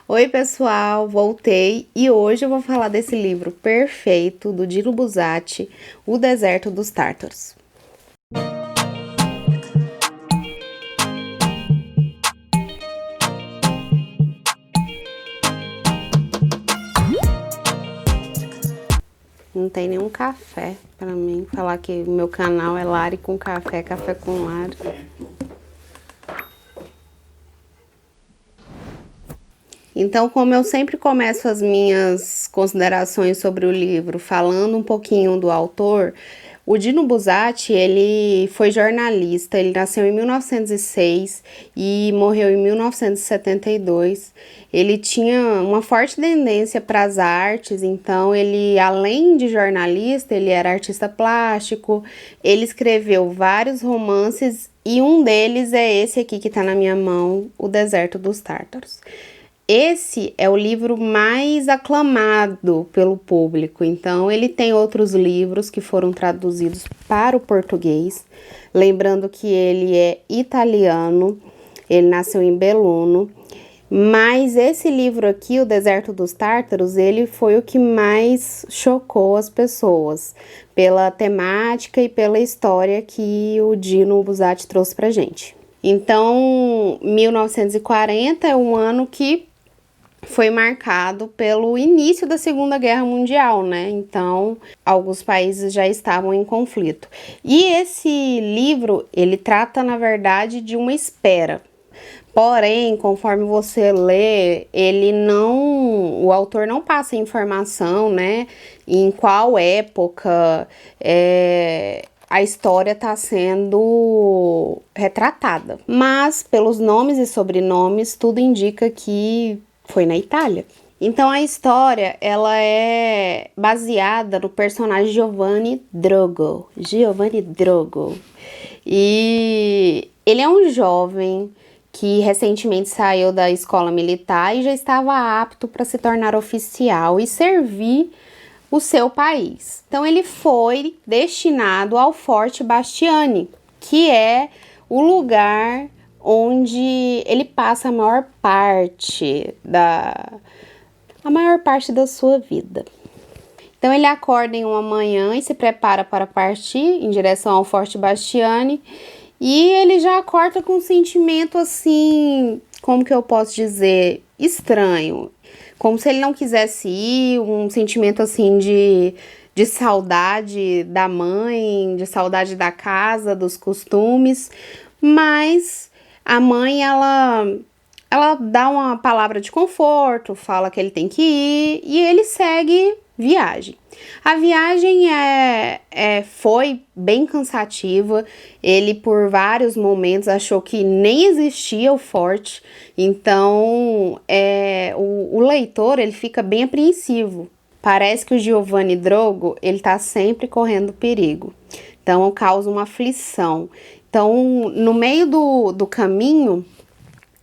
Oi, pessoal, voltei e hoje eu vou falar desse livro perfeito do Dino Buzzati, O Deserto dos Tártaros. Não tem nenhum café pra mim falar que meu canal é Lari com café, café com Lari. Então, como eu sempre começo as minhas considerações sobre o livro falando um pouquinho do autor, o Dino Buzzati, ele foi jornalista, ele nasceu em 1906 e morreu em 1972. Ele tinha uma forte tendência para as artes, então ele, além de jornalista, ele era artista plástico, ele escreveu vários romances e um deles é esse aqui que está na minha mão, O Deserto dos Tártaros. Esse é o livro mais aclamado pelo público, então ele tem outros livros que foram traduzidos para o português, lembrando que ele é italiano, ele nasceu em Belluno, mas esse livro aqui, O Deserto dos Tártaros, ele foi o que mais chocou as pessoas, pela temática e pela história que o Dino Buzzati trouxe pra gente. Então, 1940 é um ano que foi marcado pelo início da Segunda Guerra Mundial, né? Então, alguns países já estavam em conflito. E esse livro, ele trata, na verdade, de uma espera. Porém, conforme você lê, o autor não passa informação, né? Em qual época a história está sendo retratada. Mas, pelos nomes e sobrenomes, tudo indica que foi na Itália. Então a história, ela é baseada no personagem Giovanni Drogo. E ele é um jovem que recentemente saiu da escola militar e já estava apto para se tornar oficial e servir o seu país. Então ele foi destinado ao Forte Bastiani, que é o lugar onde ele passa a maior parte da sua vida. Então ele acorda em uma manhã e se prepara para partir em direção ao Forte Bastiani, e ele já acorda com um sentimento assim, como que eu posso dizer, estranho, como se ele não quisesse ir, um sentimento assim de saudade da mãe, de saudade da casa, dos costumes, mas a mãe, ela dá uma palavra de conforto, fala que ele tem que ir e ele segue viagem. A viagem foi bem cansativa, ele por vários momentos achou que nem existia o forte, então o leitor ele fica bem apreensivo. Parece que o Giovanni Drogo, ele tá sempre correndo perigo, então causa uma aflição. Então, no meio do caminho,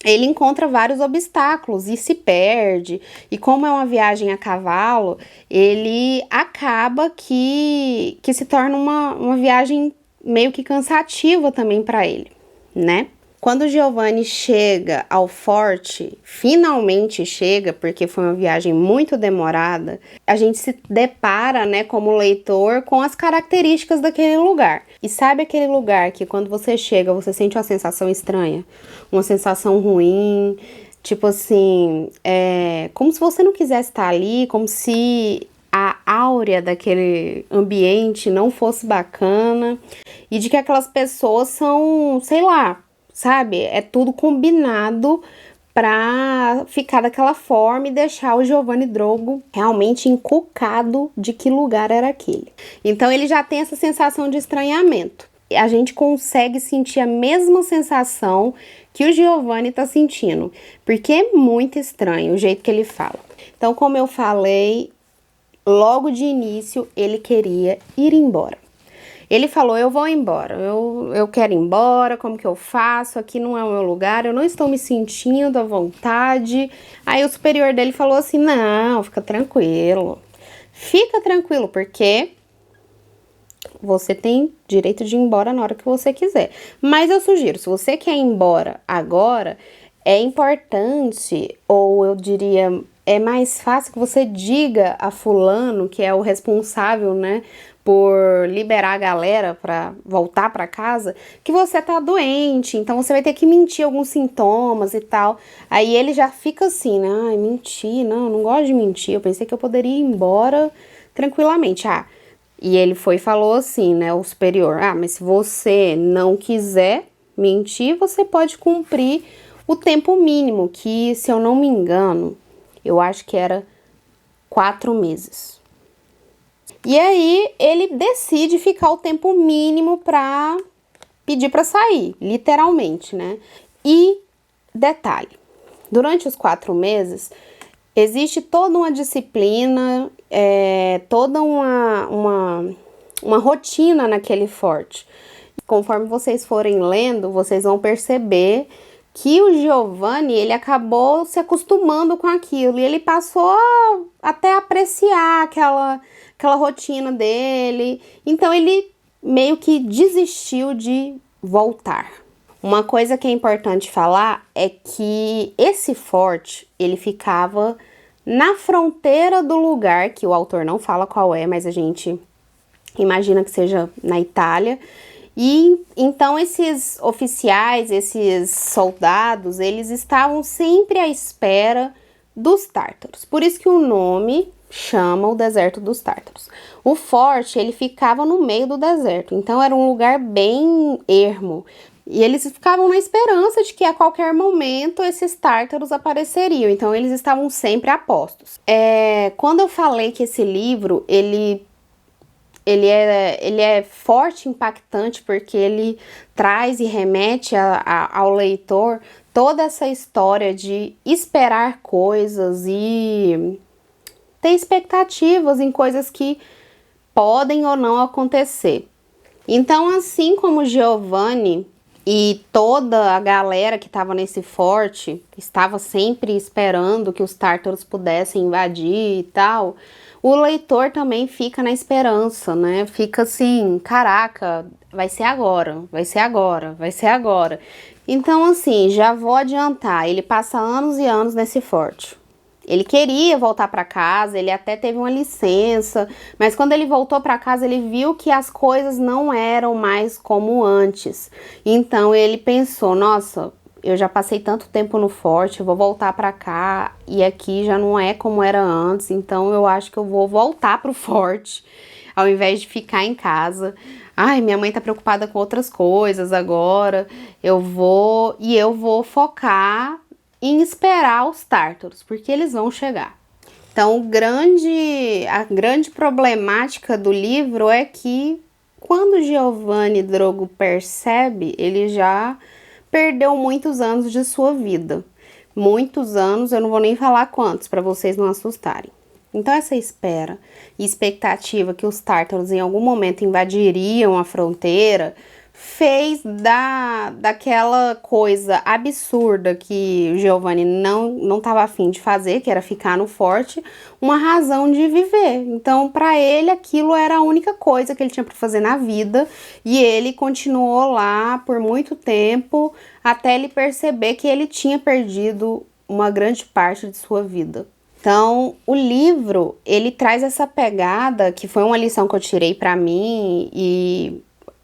ele encontra vários obstáculos e se perde. E como é uma viagem a cavalo, ele acaba que se torna uma viagem meio que cansativa também para ele, né? Quando o Giovanni chega ao forte, finalmente chega, porque foi uma viagem muito demorada, a gente se depara, né, como leitor, com as características daquele lugar. E sabe aquele lugar que quando você chega, você sente uma sensação estranha? Uma sensação ruim, tipo assim, como se você não quisesse estar ali, como se a áurea daquele ambiente não fosse bacana, e de que aquelas pessoas são, sei lá, sabe? É tudo combinado para ficar daquela forma e deixar o Giovanni Drogo realmente encucado de que lugar era aquele. Então ele já tem essa sensação de estranhamento. A gente consegue sentir a mesma sensação que o Giovanni tá sentindo, porque é muito estranho o jeito que ele fala. Então, como eu falei, logo de início ele queria ir embora. Ele falou, eu vou embora, eu quero ir embora, como que eu faço? Aqui não é o meu lugar, eu não estou me sentindo à vontade. Aí o superior dele falou assim, não, fica tranquilo, porque você tem direito de ir embora na hora que você quiser. Mas eu sugiro, se você quer ir embora agora, É importante, ou eu diria, é mais fácil que você diga a fulano, que é o responsável, né, por liberar a galera para voltar para casa, que você tá doente, então você vai ter que mentir alguns sintomas e tal. Aí ele já fica assim, né? Ai, mentir, não gosto de mentir. Eu pensei que eu poderia ir embora tranquilamente. E ele foi e falou assim, né, o superior: mas se você não quiser mentir, você pode cumprir o tempo mínimo, que, se eu não me engano, eu acho que era 4 meses. E aí ele decide ficar o tempo mínimo pra pedir pra sair, literalmente, né? E detalhe, durante os 4 meses, existe toda uma disciplina, toda uma rotina naquele forte. Conforme vocês forem lendo, vocês vão perceber que o Giovanni, ele acabou se acostumando com aquilo e ele passou até a apreciar aquela rotina dele. Então ele meio que desistiu de voltar. Uma coisa que é importante falar é que esse forte, ele ficava na fronteira do lugar, que o autor não fala qual é, mas a gente imagina que seja na Itália. E então esses oficiais, esses soldados, eles estavam sempre à espera dos tártaros. Por isso que o nome chama o deserto dos tártaros. O forte, ele ficava no meio do deserto, então era um lugar bem ermo. E eles ficavam na esperança de que a qualquer momento esses tártaros apareceriam, então eles estavam sempre a postos. Quando eu falei que esse livro, ele é forte e impactante porque ele traz e remete ao leitor toda essa história de esperar coisas e ter expectativas em coisas que podem ou não acontecer. Então, assim como Giovanni e toda a galera que estava nesse forte estava sempre esperando que os tártaros pudessem invadir e tal, o leitor também fica na esperança, né? Fica assim, caraca, vai ser agora, vai ser agora, vai ser agora. Então, assim, já vou adiantar, ele passa anos e anos nesse forte. Ele queria voltar para casa, ele até teve uma licença, mas quando ele voltou para casa, ele viu que as coisas não eram mais como antes. Então ele pensou: nossa, eu já passei tanto tempo no forte, eu vou voltar para cá e aqui já não é como era antes, então eu acho que eu vou voltar pro forte ao invés de ficar em casa. Ai, minha mãe tá preocupada com outras coisas agora, eu vou focar em esperar os tártaros, porque eles vão chegar. Então, a grande problemática do livro é que quando Giovanni Drogo percebe, ele já perdeu muitos anos de sua vida. Muitos anos, eu não vou nem falar quantos, para vocês não assustarem. Então, essa espera e expectativa que os tártaros em algum momento invadiriam a fronteira fez daquela coisa absurda que o Giovanni não estava afim de fazer, que era ficar no forte, uma razão de viver. Então, para ele, aquilo era a única coisa que ele tinha para fazer na vida, e ele continuou lá por muito tempo, até ele perceber que ele tinha perdido uma grande parte de sua vida. Então, o livro, ele traz essa pegada, que foi uma lição que eu tirei para mim, e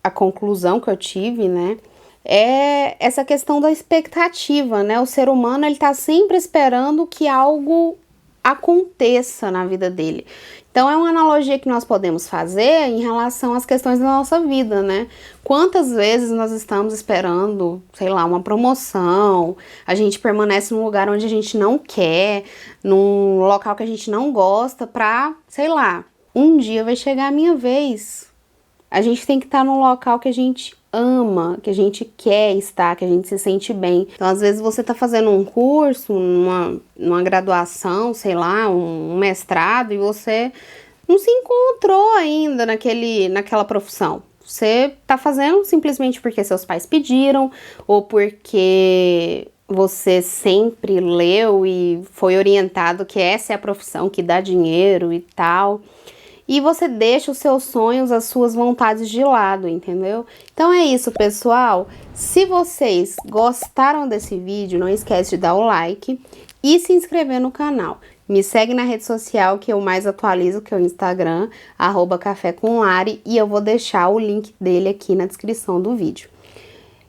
a conclusão que eu tive, né, é essa questão da expectativa, né? O ser humano, ele tá sempre esperando que algo aconteça na vida dele. Então, é uma analogia que nós podemos fazer em relação às questões da nossa vida, né? Quantas vezes nós estamos esperando, sei lá, uma promoção, a gente permanece num lugar onde a gente não quer, num local que a gente não gosta, pra, sei lá, um dia vai chegar a minha vez. A gente tem que estar num local que a gente ama, que a gente quer estar, que a gente se sente bem. Então, às vezes, você tá fazendo um curso, numa graduação, sei lá, um mestrado, e você não se encontrou ainda naquela profissão. Você tá fazendo simplesmente porque seus pais pediram, ou porque você sempre leu e foi orientado que essa é a profissão que dá dinheiro e tal. e você deixa os seus sonhos, as suas vontades de lado, entendeu? Então é isso, pessoal. Se vocês gostaram desse vídeo, não esquece de dar o like e se inscrever no canal. Me segue na rede social que eu mais atualizo, que é o Instagram, @cafécomlari, e eu vou deixar o link dele aqui na descrição do vídeo.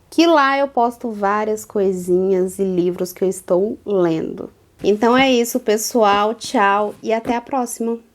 Que lá eu posto várias coisinhas e livros que eu estou lendo. Então é isso, pessoal. Tchau e até a próxima!